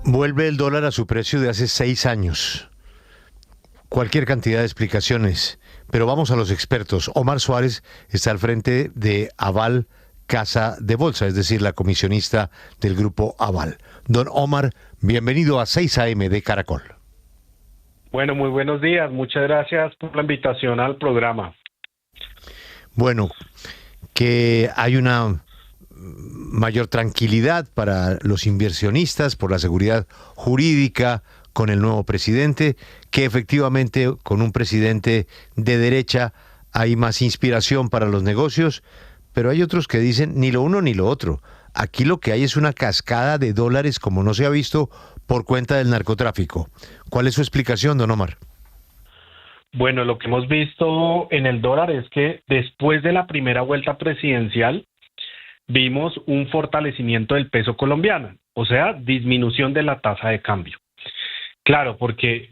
Vuelve el dólar a su precio de hace 6 años. Cualquier cantidad de explicaciones, pero vamos a los expertos. Omar Suárez está al frente de Aval Casa de Bolsa, es decir, la comisionista del grupo Aval. Don Omar, bienvenido a 6 AM de Caracol. Bueno, muy buenos días. Muchas gracias por la invitación al programa. Bueno, que hay una mayor tranquilidad para los inversionistas por la seguridad jurídica con el nuevo presidente, que efectivamente con un presidente de derecha hay más inspiración para los negocios, pero hay otros que dicen ni lo uno ni lo otro. Aquí lo que hay es una cascada de dólares como no se ha visto por cuenta del narcotráfico. ¿Cuál es su explicación, don Omar? Bueno, lo que hemos visto en el dólar es que después de la primera vuelta presidencial vimos un fortalecimiento del peso colombiano, o sea, disminución de la tasa de cambio. Claro, porque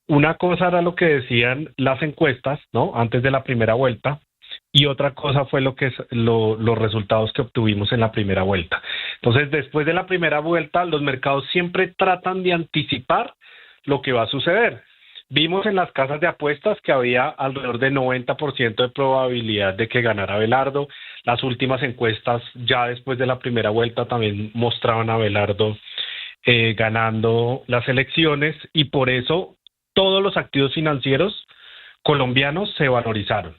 una cosa era lo que decían las encuestas, ¿no? Antes de la primera vuelta, y otra cosa fue los resultados que obtuvimos en la primera vuelta. Entonces, después de la primera vuelta, los mercados siempre tratan de anticipar lo que va a suceder. Vimos en las casas de apuestas que había alrededor de 90% de probabilidad de que ganara Abelardo. Las últimas encuestas, ya después de la primera vuelta, también mostraban a Abelardo ganando las elecciones, y por eso todos los activos financieros colombianos se valorizaron.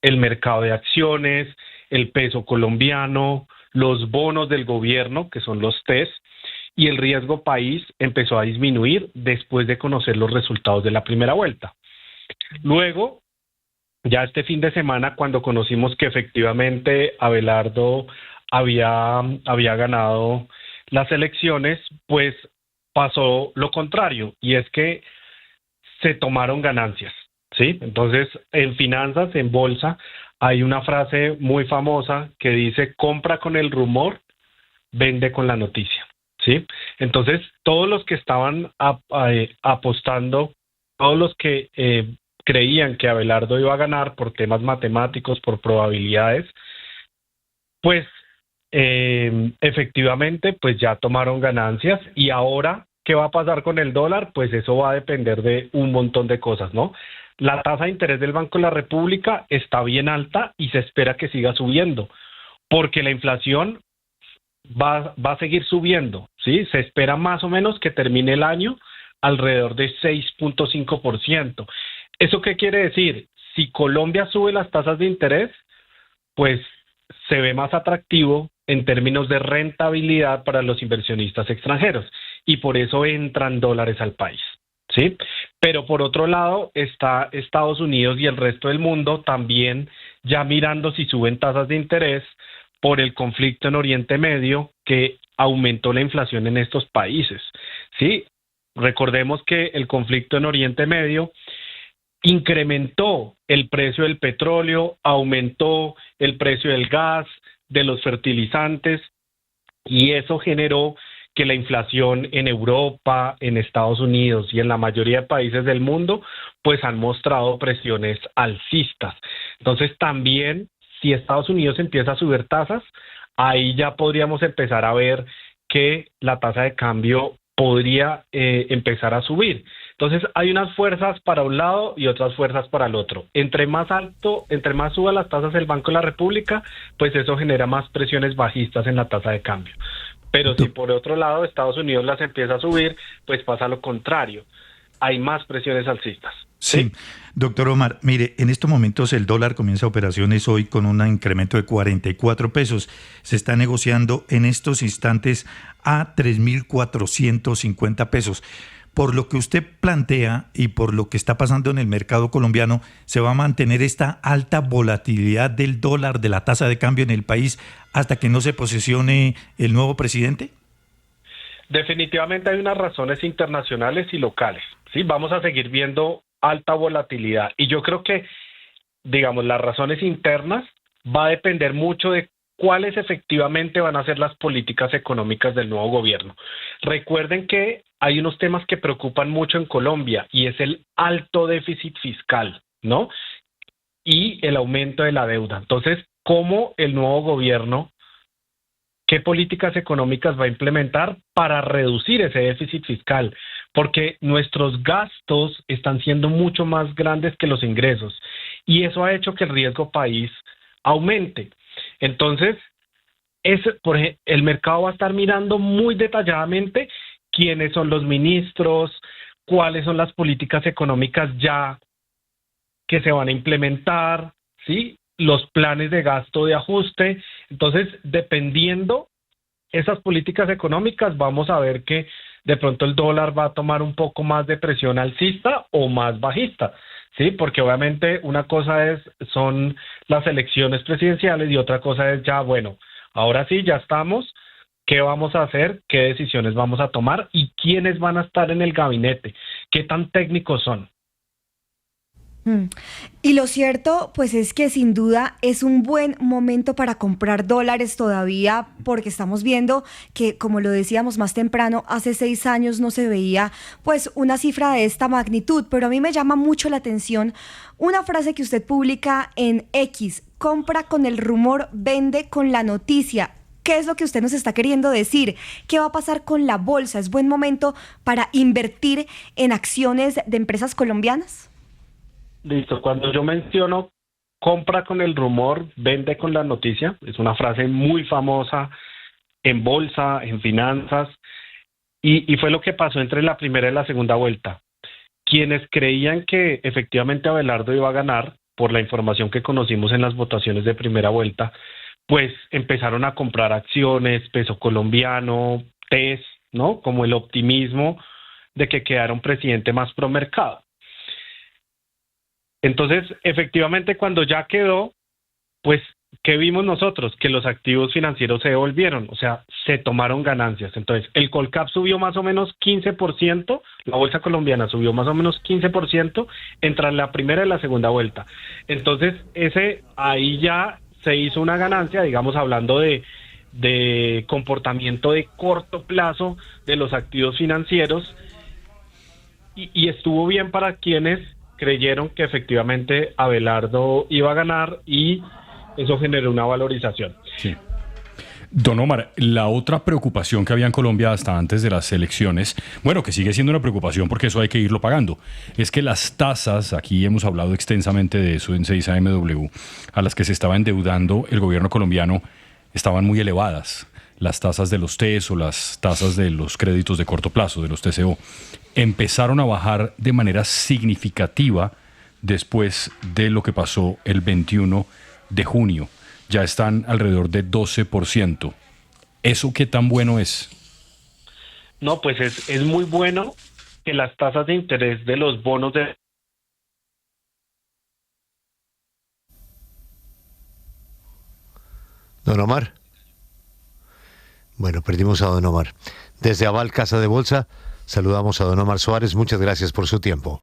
El mercado de acciones, el peso colombiano, los bonos del gobierno, que son los TES, y el riesgo país empezó a disminuir después de conocer los resultados de la primera vuelta. Luego, ya este fin de semana, cuando conocimos que efectivamente Abelardo había ganado las elecciones, pues pasó lo contrario, y es que se tomaron ganancias, ¿sí? Entonces, en finanzas, en bolsa, hay una frase muy famosa que dice: compra con el rumor, vende con la noticia, ¿sí? Entonces, todos los que estaban apostando, todos los que creían que Abelardo iba a ganar por temas matemáticos, por probabilidades, pues efectivamente, pues ya tomaron ganancias. Y ahora, ¿qué va a pasar con el dólar? Pues eso va a depender de un montón de cosas, ¿no? La tasa de interés del Banco de la República está bien alta y se espera que siga subiendo, porque la inflación va a seguir subiendo, ¿sí? Se espera más o menos que termine el año alrededor de 6.5%. ¿Eso qué quiere decir? Si Colombia sube las tasas de interés, pues se ve más atractivo en términos de rentabilidad para los inversionistas extranjeros, y por eso entran dólares al país, ¿sí? Pero por otro lado está Estados Unidos y el resto del mundo también ya mirando si suben tasas de interés por el conflicto en Oriente Medio, que aumentó la inflación en estos países, ¿sí? Recordemos que el conflicto en Oriente Medio incrementó el precio del petróleo, aumentó el precio del gas, de los fertilizantes, y eso generó que la inflación en Europa, en Estados Unidos y en la mayoría de países del mundo, pues han mostrado presiones alcistas. Entonces también, si Estados Unidos empieza a subir tasas, ahí ya podríamos empezar a ver que la tasa de cambio podría empezar a subir. Entonces hay unas fuerzas para un lado y otras fuerzas para el otro. Entre más suba las tasas del Banco de la República, pues eso genera más presiones bajistas en la tasa de cambio. Pero si por otro lado Estados Unidos las empieza a subir, pues pasa lo contrario. Hay más presiones alcistas. Sí, doctor Omar, mire, en estos momentos el dólar comienza operaciones hoy con un incremento de 44 pesos. Se está negociando en estos instantes a 3.450 pesos. Por lo que usted plantea y por lo que está pasando en el mercado colombiano, ¿se va a mantener esta alta volatilidad del dólar, de la tasa de cambio en el país, hasta que no se posesione el nuevo presidente? Definitivamente hay unas razones internacionales y locales, ¿sí? Vamos a seguir viendo alta volatilidad, y yo creo que, digamos, las razones internas va a depender mucho de cuáles efectivamente van a ser las políticas económicas del nuevo gobierno. Recuerden que hay unos temas que preocupan mucho en Colombia, y es el alto déficit fiscal, ¿no? Y el aumento de la deuda. Entonces, ¿cómo el nuevo gobierno qué políticas económicas va a implementar para reducir ese déficit fiscal, porque nuestros gastos están siendo mucho más grandes que los ingresos y eso ha hecho que el riesgo país aumente. Entonces, el mercado va a estar mirando muy detalladamente quiénes son los ministros, cuáles son las políticas económicas ya que se van a implementar, ¿sí? Los planes de gasto de ajuste. Entonces, dependiendo esas políticas económicas, vamos a ver que de pronto el dólar va a tomar un poco más de presión alcista o más bajista, ¿sí? Porque obviamente una cosa son las elecciones presidenciales y otra cosa es ya, bueno, ahora sí, ya estamos, ¿qué vamos a hacer? ¿Qué decisiones vamos a tomar? ¿Y quiénes van a estar en el gabinete? ¿Qué tan técnicos son? Y lo cierto, pues es que sin duda es un buen momento para comprar dólares todavía, porque estamos viendo que, como lo decíamos más temprano, hace 6 años no se veía pues una cifra de esta magnitud, pero a mí me llama mucho la atención una frase que usted publica en X: compra con el rumor, vende con la noticia. ¿Qué es lo que usted nos está queriendo decir? ¿Qué va a pasar con la bolsa? ¿Es buen momento para invertir en acciones de empresas colombianas? Listo, cuando yo menciono compra con el rumor, vende con la noticia, es una frase muy famosa en bolsa, en finanzas, y fue lo que pasó entre la primera y la segunda vuelta. Quienes creían que efectivamente Abelardo iba a ganar, por la información que conocimos en las votaciones de primera vuelta, pues empezaron a comprar acciones, peso colombiano, TES, ¿no? Como el optimismo de que quedara un presidente más pro mercado. Entonces, efectivamente, cuando ya quedó, pues, ¿qué vimos nosotros? Que los activos financieros se devolvieron, o sea, se tomaron ganancias. Entonces, el Colcap subió más o menos 15%, la bolsa colombiana subió más o menos 15% entre la primera y la segunda vuelta. Entonces, ahí ya se hizo una ganancia, digamos, hablando de comportamiento de corto plazo de los activos financieros, y estuvo bien para quienes creyeron que efectivamente Abelardo iba a ganar y eso generó una valorización. Sí. Don Omar, la otra preocupación que había en Colombia hasta antes de las elecciones, bueno, que sigue siendo una preocupación porque eso hay que irlo pagando, es que las tasas, aquí hemos hablado extensamente de eso en 6AMW, a las que se estaba endeudando el gobierno colombiano estaban muy elevadas. Las tasas de los TES o las tasas de los créditos de corto plazo, de los TCO, empezaron a bajar de manera significativa después de lo que pasó el 21 de junio. Ya están alrededor de 12%. ¿Eso qué tan bueno es? No, pues es muy bueno que las tasas de interés de los bonos de... Don Omar. Bueno, perdimos a don Omar. Desde Aval Casa de Bolsa, saludamos a don Omar Suárez. Muchas gracias por su tiempo.